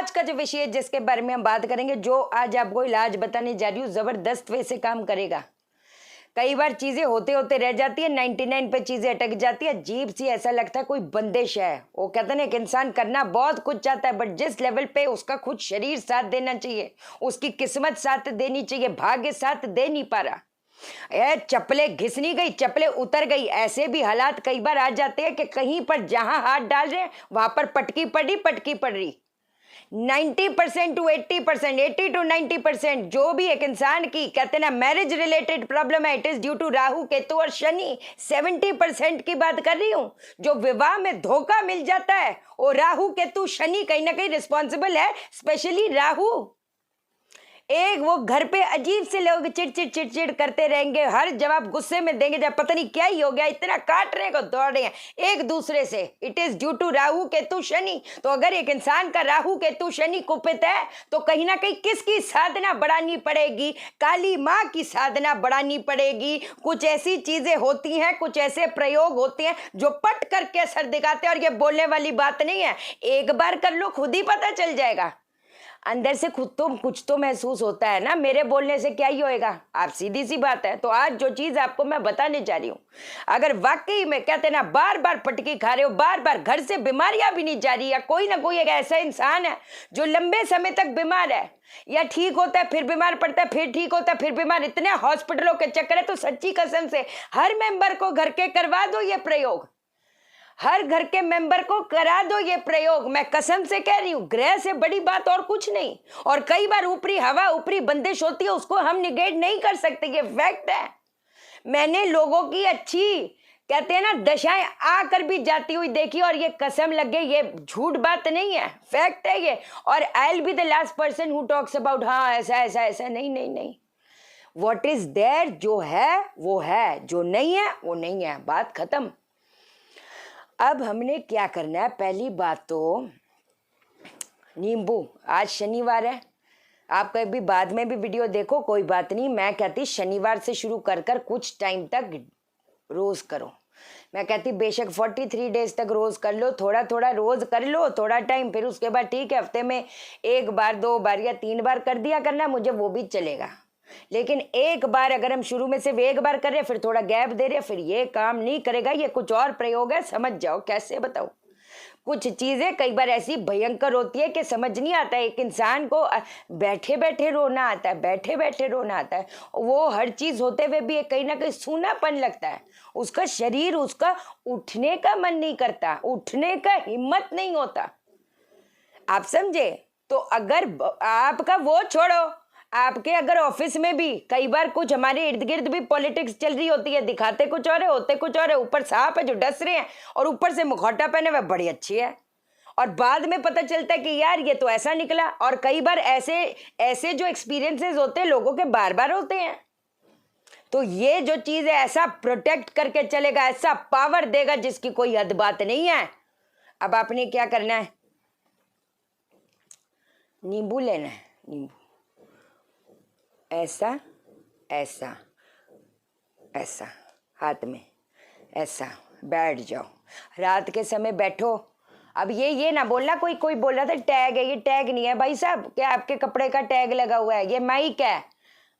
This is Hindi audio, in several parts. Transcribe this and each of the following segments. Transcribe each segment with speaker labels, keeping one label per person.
Speaker 1: आज का जो विषय है जिसके बारे में हम बात करेंगे, जो आज आपको इलाज बताने जा रही हूँ, जबरदस्त वे से काम करेगा। कई बार चीजें होते होते रह जाती है, 99 पे चीजें अटक जाती है, अजीब सी ऐसा लगता है कोई बंदिश है। वो कहते हैं ना, एक इंसान करना बहुत कुछ चाहता है, बट जिस लेवल पे उसका खुद शरीर साथ देना चाहिए, उसकी किस्मत साथ देनी चाहिए, भाग्य साथ दे नहीं पा रहा। चप्पलें घिस नहीं गई, चप्पलें उतर गई, ऐसे भी हालात कई बार आ जाते हैं कि कहीं पर जहां हाथ डाल रहे हैं वहां पर पटकी पड़ रही। 90% टू 80%, 80 टू 90% जो भी एक इंसान की कहते ना मैरिज रिलेटेड प्रॉब्लम है, it is due to Rahu Ketu और शनि। 70% की बात कर रही हूं। जो विवाह में धोखा मिल जाता है वो राहु केतु शनि कहीं ना कहीं रिस्पॉन्सिबल है, स्पेशली राहु। एक वो घर पे अजीब से लोग चिड़चिड़ करते रहेंगे, हर जवाब गुस्से में देंगे, जब पता नहीं क्या ही हो गया, इतना काटने को दौड़ रहे हैं एक दूसरे से। It is due to Rahu Ketu Shani. तो अगर एक इंसान का राहु केतु शनि कुपित है तो कहीं ना कहीं किसकी साधना बढ़ानी पड़ेगी? काली माँ की साधना बढ़ानी पड़ेगी। कुछ ऐसी चीजें होती हैं, कुछ ऐसे प्रयोग होते हैं जो पट करके असर दिखाते हैं, और ये बोलने वाली बात नहीं है, एक बार कर लो खुद ही पता चल जाएगा। अंदर से खुद तो कुछ तो महसूस होता है ना, मेरे बोलने से क्या ही होएगा? आप सीधी सी बात है। तो आज जो चीज आपको मैं बताने जा रही हूँ, अगर वाकई में कहते ना बार बार पटकी खा रहे हो, बार बार घर से बीमारियां भी नहीं जा रही, या कोई ना कोई एक ऐसा इंसान है जो लंबे समय तक बीमार है, या ठीक होता है फिर बीमार पड़ता है, फिर ठीक होता है फिर बीमार, इतने हॉस्पिटलों के चक्कर है, तो सच्ची कसम से हर मेंबर को घर के करवा दो ये प्रयोग, हर घर के मेंबर को करा दो ये प्रयोग। मैं कसम से कह रही हूं, ग्रह से बड़ी बात और कुछ नहीं। और कई बार ऊपरी हवा, ऊपरी बंदिश होती है, उसको हम निगेट नहीं कर सकते, ये फैक्ट है। मैंने लोगों की अच्छी कहते हैं ना दशाएं आकर भी जाती हुई देखी, और ये कसम लग गई, ये झूठ बात नहीं है, फैक्ट है ये। और I will be the last person who talks about हाँ ऐसा ऐसा ऐसा, नहीं नहीं नहीं। व्हाट इज देयर, जो है वो है, जो नहीं है वो नहीं है, बात खत्म। अब हमने क्या करना है, पहली बात तो नींबू, आज शनिवार है, आप कभी बाद में भी वीडियो देखो कोई बात नहीं, मैं कहती शनिवार से शुरू कर कर कुछ टाइम तक रोज करो। मैं कहती बेशक 43 डेज तक रोज कर लो, थोड़ा थोड़ा रोज कर लो थोड़ा टाइम, फिर उसके बाद ठीक है हफ्ते में एक बार 2 बार या 3 बार कर दिया करना, मुझे वो भी चलेगा। लेकिन एक बार अगर हम शुरू में सिर्फ एक बार कर रहे, फिर थोड़ा गैप दे रहे, फिर ये काम नहीं करेगा। ये कुछ और प्रयोग है, समझ जाओ। कैसे बताओ? कुछ चीजें कई बार ऐसी भयंकर होती है कि समझ नहीं आता है। एक इंसान को बैठे बैठे रोना आता है, बैठे बैठे रोना आता है, वो हर चीज होते हुए भी कहीं ना कहीं सूनापन लगता है, उसका शरीर, उसका उठने का मन नहीं करता, उठने का हिम्मत नहीं होता। आप समझे? तो अगर आपका वो छोड़ो, आपके अगर ऑफिस में भी कई बार कुछ हमारे इर्द गिर्द भी पॉलिटिक्स चल रही होती है, दिखाते कुछ और है होते कुछ और है, ऊपर सांप है जो डस रहे हैं और ऊपर से मुखौटा पहने हुए बड़ी अच्छी है, और बाद में पता चलता है कि यार ये तो ऐसा निकला। और कई बार ऐसे ऐसे जो एक्सपीरियंसेस होते हैं लोगों के बार बार होते हैं। तो ये जो चीज है ऐसा प्रोटेक्ट करके चलेगा, ऐसा पावर देगा जिसकी कोई हद बात नहीं है। अब आपने क्या करना है, नींबू लेना है, नींबू ऐसा ऐसा ऐसा हाथ में ऐसा बैठ जाओ, रात के समय बैठो। अब ये ना बोलना कोई कोई बोल रहा था टैग है, ये टैग नहीं है भाई साहब, क्या आपके कपड़े का टैग लगा हुआ है? ये माइक है,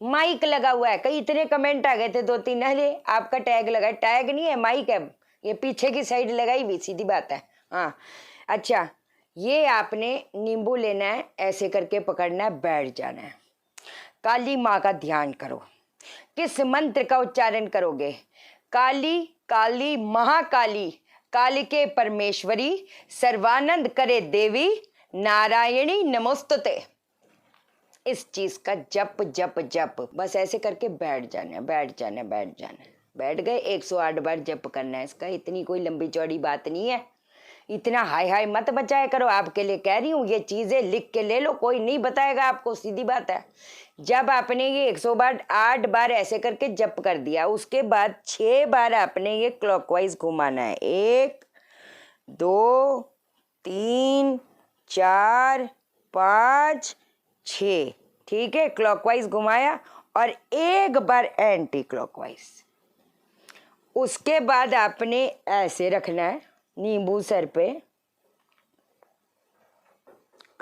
Speaker 1: माइक लगा हुआ है। कई इतने कमेंट आ गए थे 2-3, अरे आपका टैग लगा है, टैग नहीं है माइक है, ये पीछे की साइड लगाई हुई, सीधी बात है। हाँ अच्छा, ये आपने नींबू लेना है, ऐसे करके पकड़ना है, बैठ जाना है, काली माँ का ध्यान करो। किस मंत्र का उच्चारण करोगे? काली काली महाकाली, कालिके परमेश्वरी, सर्वानंद करे देवी, नारायणी नमोस्तुते। इस चीज का जप जप जप, बस ऐसे करके बैठ जाना, बैठ जाना, बैठ जाना। बैठ गए, 108 बार जप करना है इसका, इतनी कोई लंबी चौड़ी बात नहीं है। इतना हाय हाय मत बचाया करो, आपके लिए कह रही हूँ, ये चीजें लिख के ले लो, कोई नहीं बताएगा आपको, सीधी बात है। जब आपने ये 108 बार ऐसे करके जप कर दिया, उसके बाद 6 बार आपने ये क्लॉकवाइज घुमाना है, 1 2 3 4 5 6, ठीक है, क्लॉकवाइज घुमाया, और एक बार एंटी क्लॉकवाइज। उसके बाद आपने ऐसे रखना है नींबू सर पे,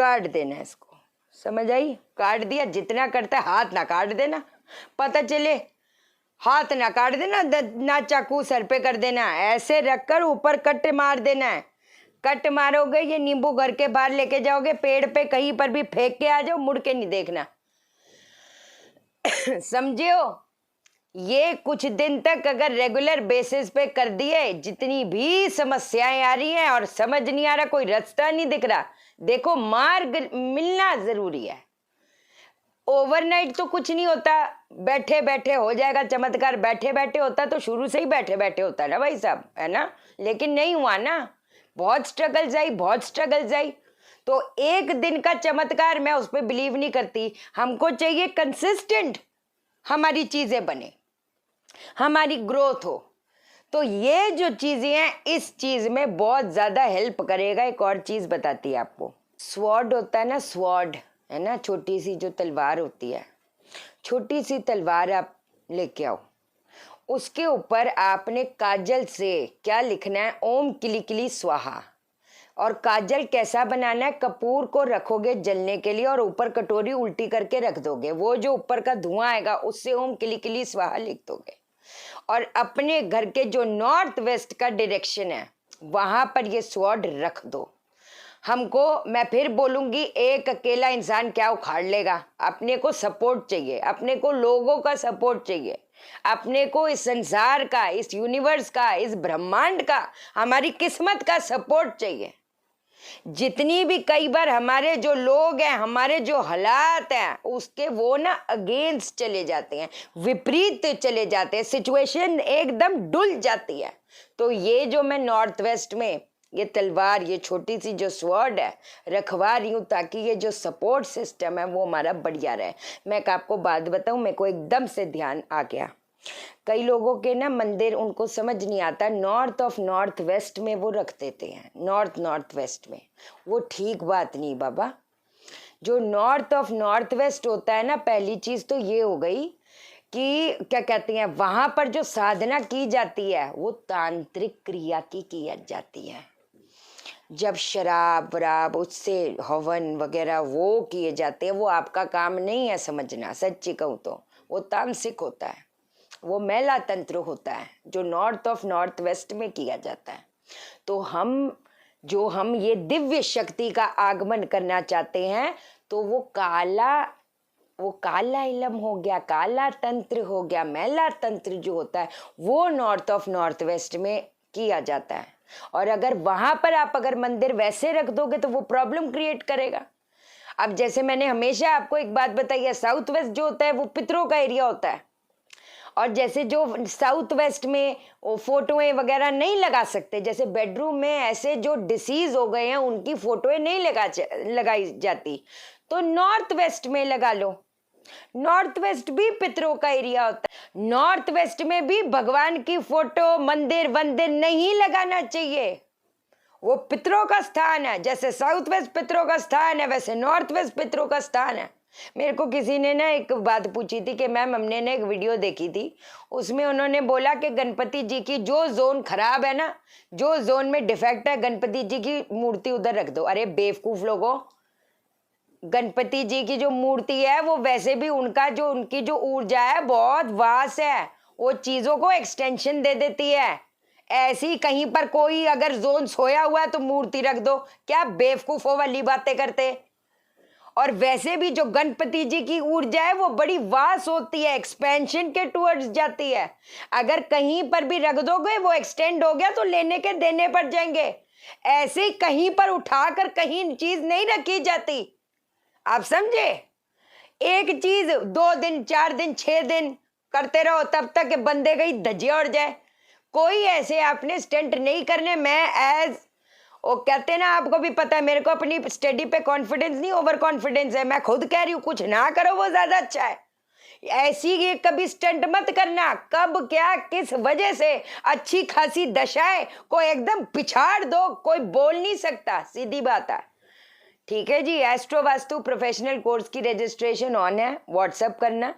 Speaker 1: काट देना है इसको, समझ आई? काट दिया, जितना करता है हाथ ना काट देना, पता चले हाथ ना काट देना, ना चाकू सर पे कर देना, ऐसे रखकर ऊपर कट मार देना है। कट मारोगे ये नींबू घर के बाहर लेके जाओगे, पेड़ पे कहीं पर भी फेंक के आ जाओ, मुड़ के नहीं देखना। समझे हो? ये कुछ दिन तक अगर रेगुलर बेसिस पे कर दिए, जितनी भी समस्याएं आ रही हैं और समझ नहीं आ रहा, कोई रास्ता नहीं दिख रहा, देखो मार्ग मिलना जरूरी है। ओवरनाइट तो कुछ नहीं होता, बैठे बैठे हो जाएगा चमत्कार। बैठे बैठे होता तो शुरू से ही बैठे बैठे होता ना भाई साहब, है ना? लेकिन नहीं हुआ ना, बहुत स्ट्रगल्स आई, बहुत स्ट्रगल्स आई। तो एक दिन का चमत्कार मैं उस पर बिलीव नहीं करती। हमको चाहिए कंसिस्टेंट हमारी चीजें बने, हमारी ग्रोथ हो। तो ये जो चीजें हैं, इस चीज में बहुत ज्यादा हेल्प करेगा। एक और चीज बताती है आपको, स्वॉर्ड होता है ना, स्वॉर्ड है ना, छोटी सी जो तलवार होती है, छोटी सी तलवार आप लेके आओ, उसके ऊपर आपने काजल से क्या लिखना है, ओम किली किली स्वाहा। और काजल कैसा बनाना है, कपूर को रखोगे जलने के लिए और ऊपर कटोरी उल्टी करके रख दोगे, वो जो ऊपर का धुआं आएगा उससे ओम किली किली स्वाहा लिख दोगे। और अपने घर के जो नॉर्थ वेस्ट का डायरेक्शन है वहां पर ये स्वॉर्ड रख दो। हमको, मैं फिर बोलूंगी, एक अकेला इंसान क्या उखाड़ लेगा? अपने को सपोर्ट चाहिए, अपने को लोगों का सपोर्ट चाहिए, अपने को इस संसार का, इस यूनिवर्स का, इस ब्रह्मांड का, हमारी किस्मत का सपोर्ट चाहिए। जितनी भी कई बार हमारे जो लोग हैं, हमारे जो हालात हैं, उसके वो ना अगेंस्ट चले जाते हैं, विपरीत चले जाते हैं, सिचुएशन एकदम डुल जाती है। तो ये जो मैं नॉर्थ वेस्ट में ये तलवार, ये छोटी सी जो स्वॉर्ड है, रखवा रही हूँ ताकि ये जो सपोर्ट सिस्टम है वो हमारा बढ़िया रहे। मैं एक आपको बात बताऊँ, मेरे को एकदम से ध्यान आ गया, कई लोगों के ना मंदिर उनको समझ नहीं आता, नॉर्थ ऑफ नॉर्थ वेस्ट में वो रख देते हैं, नॉर्थ वेस्ट में। वो ठीक बात नहीं बाबा। जो नॉर्थ ऑफ नॉर्थ वेस्ट होता है ना, पहली चीज तो ये हो गई कि क्या कहते हैं, वहां पर जो साधना की जाती है वो तांत्रिक क्रिया की जाती है। जब शराब वराब, उससे हवन वगैरह वो किए जाते हैं, वो आपका काम नहीं है समझना। सच्ची कहूँ तो वो तामसिक होता है, वो मैला तंत्र होता है जो नॉर्थ ऑफ नॉर्थ वेस्ट में किया जाता है। तो हम ये दिव्य शक्ति का आगमन करना चाहते हैं, तो वो काला इलम हो गया, काला तंत्र हो गया, मैला तंत्र जो होता है वो नॉर्थ ऑफ नॉर्थ वेस्ट में किया जाता है। और अगर वहां पर आप अगर मंदिर वैसे रख दोगे तो वो प्रॉब्लम क्रिएट करेगा। अब जैसे मैंने हमेशा आपको एक बात बताई है, साउथ वेस्ट जो होता है वो पितरों का एरिया होता है। और जैसे जो साउथ वेस्ट में वो फोटोएं वगैरह नहीं लगा सकते, जैसे बेडरूम में ऐसे जो डिसीज हो गए हैं उनकी फोटोएं नहीं लगाई जाती, तो नॉर्थ वेस्ट में लगा लो। नॉर्थ वेस्ट भी पितरों का एरिया होता है, नॉर्थ वेस्ट में भी भगवान की फोटो, मंदिर वंदिर नहीं लगाना चाहिए, वो पितरों का स्थान है। जैसे साउथ वेस्ट पितरों का स्थान है, वैसे नॉर्थ वेस्ट पितरों का स्थान है। मेरे को किसी ने ना एक बात पूछी थी कि मैम, हमने ना एक वीडियो देखी थी, उसमें उन्होंने बोला कि गणपति जी की जो जोन खराब है ना, जो जोन में डिफेक्ट है, गणपति जी की मूर्ति उधर रख दो। अरे बेवकूफ लोगों, गणपति जी की जो मूर्ति है वो वैसे भी उनकी जो ऊर्जा है बहुत वास्ट है, वो चीजों को एक्सटेंशन दे देती है। ऐसी कहीं पर कोई अगर जोन सोया हुआ है तो मूर्ति रख दो, क्या बेवकूफों वाली बातें करते। और वैसे भी जो गणपति जी की ऊर्जा है वो बड़ी वास्ट होती है, एक्सपेंशन के टुवर्ड्स जाती है। अगर कहीं पर भी रख दोगे वो एक्सटेंड हो गया तो लेने के देने पड़ जाएंगे। ऐसे ही कहीं पर उठाकर कहीं चीज नहीं रखी जाती, आप समझे। एक चीज 2 दिन 4 दिन 6 दिन करते रहो तब तक बंदे गई धज्जियां उड़ जाए। कोई ऐसे आपने स्टंट नहीं करने। मैं वो कहते ना, आपको भी पता है मेरे को अपनी स्टडी पे कॉन्फिडेंस नहीं, ओवर कॉन्फिडेंस है। मैं खुद कह रही हूँ कुछ ना करो वो ज्यादा अच्छा है। ऐसी ये कभी स्टंट मत करना, कब क्या किस वजह से अच्छी खासी दशाएं को एकदम पिछाड़ दो, कोई बोल नहीं सकता, सीधी बात है। ठीक है जी। एस्ट्रो वास्तु प्रोफेशनल कोर्स की रजिस्ट्रेशन ऑन है, व्हाट्सएप करना।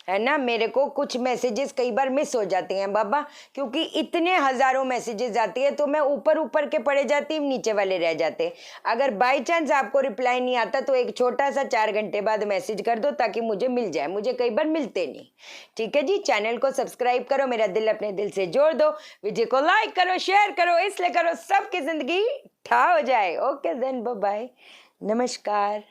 Speaker 1: है ना। मेरे को कुछ मैसेजेस कई बार मिस हो जाते हैं बाबा, क्योंकि इतने हजारों मैसेजेस आती है तो मैं ऊपर ऊपर के पढ़े जाती हूँ, नीचे वाले रह जाते हैं। अगर बाई चांस आपको रिप्लाई नहीं आता तो एक छोटा सा 4 घंटे बाद मैसेज कर दो ताकि मुझे मिल जाए, मुझे कई बार मिलते नहीं। ठीक है जी, चैनल को सब्सक्राइब करो, मेरा दिल अपने दिल से जोड़ दो, वीडियो को लाइक करो, शेयर करो, इसलिए करो सबकी जिंदगी ठा हो जाए। ओके देन, बाय बाय, नमस्कार।